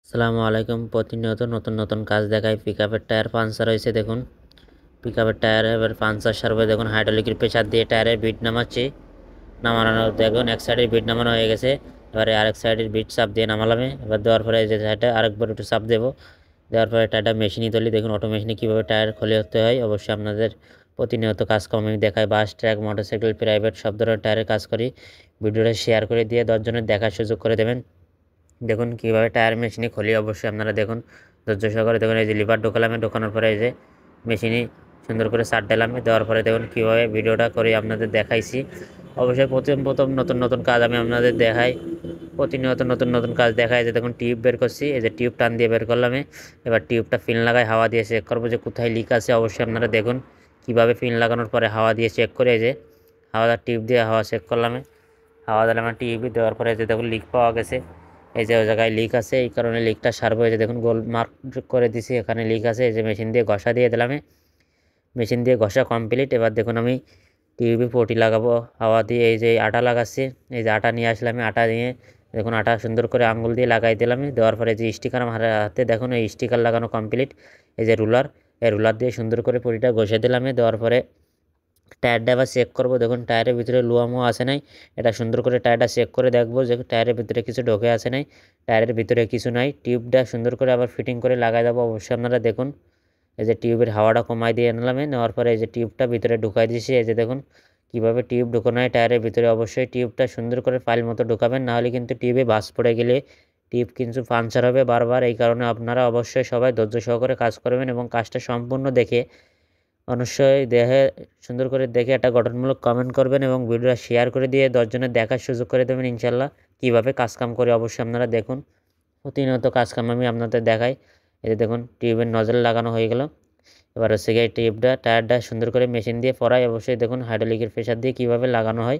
আসসালামু আলাইকুম। প্রতিনিয়ত নতুন নতুন কাজ দেখায়। পিকআপের টায়ার পাঞ্চার হয়েছে, দেখুন পিকআপের টায়ার এবার পাঞ্চার সারবে। দেখুন হাইড্রোলিকের প্রেসার দিয়ে টায়ারের বিট নামাচ্ছি। নামানো দেখুন এক সাইডের বিট নামানো হয়ে গেছে। এবারে আরেক সাইডের বিট চাপ দিয়ে নামালাম। এবার দেওয়ার পরে যে সাইডটা আরেকবার একটু চাপ দেবো। দেওয়ার পরে টায়ারটা মেশিনই তুলি। দেখুন অটো মেশিনে কীভাবে টায়ার খুলে হতে হয়। অবশ্যই আপনাদের প্রতিনিয়ত কাজকর্ম আমি দেখাই। বাস, ট্রাক, মোটরসাইকেল, প্রাইভেট সব ধরনের টায়ারের কাজ করি। ভিডিওটা শেয়ার করে দিয়ে 10 জনের দেখার সুযোগ করে দেবেন। দেখুন কীভাবে টায়ার মেশিনে খুলি, অবশ্যই আপনারা দেখুন ধৈর্য সহকারে। দেখুন এই যে লিভার ঢোকালাম, ঢোকানোর পরে এই যে মেশিনে সুন্দর করে সার দিলাম। দেওয়ার পরে দেখুন কীভাবে ভিডিওটা করে আপনাদের দেখাইছি। অবশ্যই প্রথম প্রথম নতুন নতুন কাজ আমি আপনাদের দেখাই। প্রতিনিয়ত নতুন নতুন কাজ দেখায়। যে দেখুন টিউব বের করছি, এই যে টিউব টান দিয়ে বের করলাম। এবার টিউবটা ফিন লাগাই, হাওয়া দিয়ে চেক করবো যে কোথায় লিক আছে। অবশ্যই আপনারা দেখুন কীভাবে ফিন লাগানোর পরে হাওয়া দিয়ে চেক করে, এই যে হাওয়াদার টিউব দিয়ে হাওয়া চেক করলাম। হাওয়া দিলাম টিউবে, দেওয়ার পরে যে দেখুন লিক পাওয়া গেছে। এই যে ওই জায়গায় লিক আছে, এই কারণে লিকটা সারবো। এই যে দেখুন গোল মার্ক করে দিছি, এখানে লিক আছে। এই যে মেশিন দিয়ে ঘষা দিয়ে দিলাম। মেশিন দিয়ে ঘষা কমপ্লিট। এবার দেখুন আমি টিউবে পটি লাগাবো হাওয়া দিয়ে। এই যে আটা লাগাচ্ছি, এই যে আটা নিয়ে আসলাম। আটা দিয়ে দেখুন আটা সুন্দর করে আঙুল দিয়ে লাগাই দিলাম। দেওয়ার পরে যে স্টিকার আমার হাতে দেখুন এই স্টিকার লাগানো কমপ্লিট। এই যে রুলার, এই রুলার দিয়ে সুন্দর করে পটিটা ঘষে দিলাম। দেওয়ার পরে টায়ারটা আবার চেক করবো। দেখুন টায়ারের ভিতরে লোয়া মোয়া আছে নাই, এটা সুন্দর করে টায়ারটা চেক করে দেখবো যে টায়ারের ভিতরে কিছু ঢোকে আছে নাই। টায়ারের ভিতরে কিছু নাই। টিউবটা সুন্দর করে আবার ফিটিং করে লাগাই দেবো। অবশ্যই আপনারা দেখুন এই যে টিউবের হাওয়াটা কমাই দিয়ে নিলাম। নেওয়ার পরে এই যে টিউবটা ভিতরে ঢুকাই দিয়েছি। এই যে দেখুন কীভাবে টিউব ঢুকানো হয় টায়ারের ভিতরে। অবশ্যই টিউবটা সুন্দর করে ফাইল মতো ঢুকাবেন, নাহলে কিন্তু টিউবে বাস পড়ে গেলে টিউব কিন্তু পাঞ্চার হবে বারবার। এই কারণে আপনারা অবশ্যই সবাই ধৈর্য সহকারে কাজ করবেন এবং কাজটা সম্পূর্ণ দেখে অবশ্যই দেখে সুন্দর করে দেখে একটা গঠনমূলক কমেন্ট করবেন এবং ভিডিওটা শেয়ার করে দিয়ে 10 জনের দেখার সুযোগ করে দেবেন। ইনশাল্লাহ কীভাবে কাজকাম করে অবশ্যই আপনারা দেখুন। প্রতিনিয়ত কাজকাম আমি আপনাদের দেখাই। এই যে দেখুন টিউবের নজল লাগানো হয়ে গেল। এবার হচ্ছে গিয়ে টিউবটা টায়ারটা সুন্দর করে মেশিন দিয়ে পরাই। অবশ্যই দেখুন হাইড্রোলিকের প্রেসার দিয়ে কীভাবে লাগানো হয়।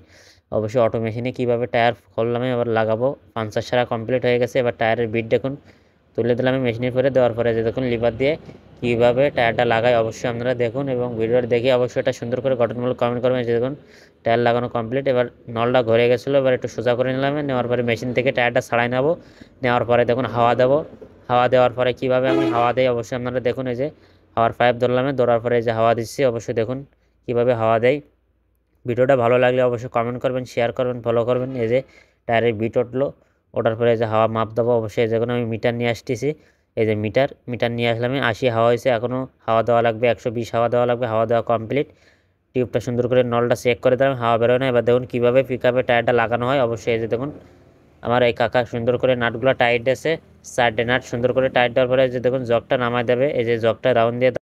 অবশ্যই অটো মেশিনে কীভাবে টায়ার খুললাম, এবার লাগাবো। পাঞ্চার সারা কমপ্লিট হয়ে গেছে। এবার টায়ারের বিট দেখুন তুলে দিলাম মেশিনের পরে। দেওয়ার পরে যে দেখুন লিভার দিয়ে কীভাবে টায়ারটা লাগায় অবশ্যই আপনারা দেখুন এবং ভিডিওটা দেখে অবশ্যই এটা সুন্দর করে গঠনমূলক কমেন্ট করবেন। যে দেখুন টায়ার লাগানো কমপ্লিট। এবার নলটা ঘুরে গেছিলো, এবার একটু সোজা করে নিলাম। নেওয়ার পরে মেশিন থেকে টায়ারটা ছাড়াই নেবো। নেওয়ার পরে দেখুন হাওয়া দেবো। হাওয়া দেওয়ার পরে কীভাবে আমি হাওয়া দেই অবশ্যই আপনারা দেখুন। এই যে হাওয়ার পাইপ ধরলাম, ধরার পরে এই যে হাওয়া দিচ্ছি। অবশ্যই দেখুন কীভাবে হাওয়া দেয়। ভিডিওটা ভালো লাগলে অবশ্যই কমেন্ট করবেন, শেয়ার করবেন, ফলো করবেন। এই যে টায়ারের বিট উঠলো, ওঠার পরে এই যে হাওয়া মাপ দেবো। অবশ্যই যখন আমি মিটার নিয়ে আসতেছি, এই যে মিটার নিয়ে আসলাম। 80 হাওয়া হয়েছে, এখনও হাওয়া দেওয়া লাগবে 120 হাওয়া দেওয়া লাগবে। হাওয়া দেওয়া কমপ্লিট। টিউবটা সুন্দর করে নলটা চেক করে দিলাম, হাওয়া বেরোয় না। এবার দেখুন কীভাবে পিকআপে টায়ারটা লাগানো হয়। অবশ্যই এই যে দেখুন আমার এই কাকা সুন্দর করে নাটগুলো টাইট আছে। সাইডে নাট সুন্দর করে টাইট দেওয়ার পরে যে দেখুন জগটা নামায় দেবে। এই যে জগটা রাউন্ড দিয়ে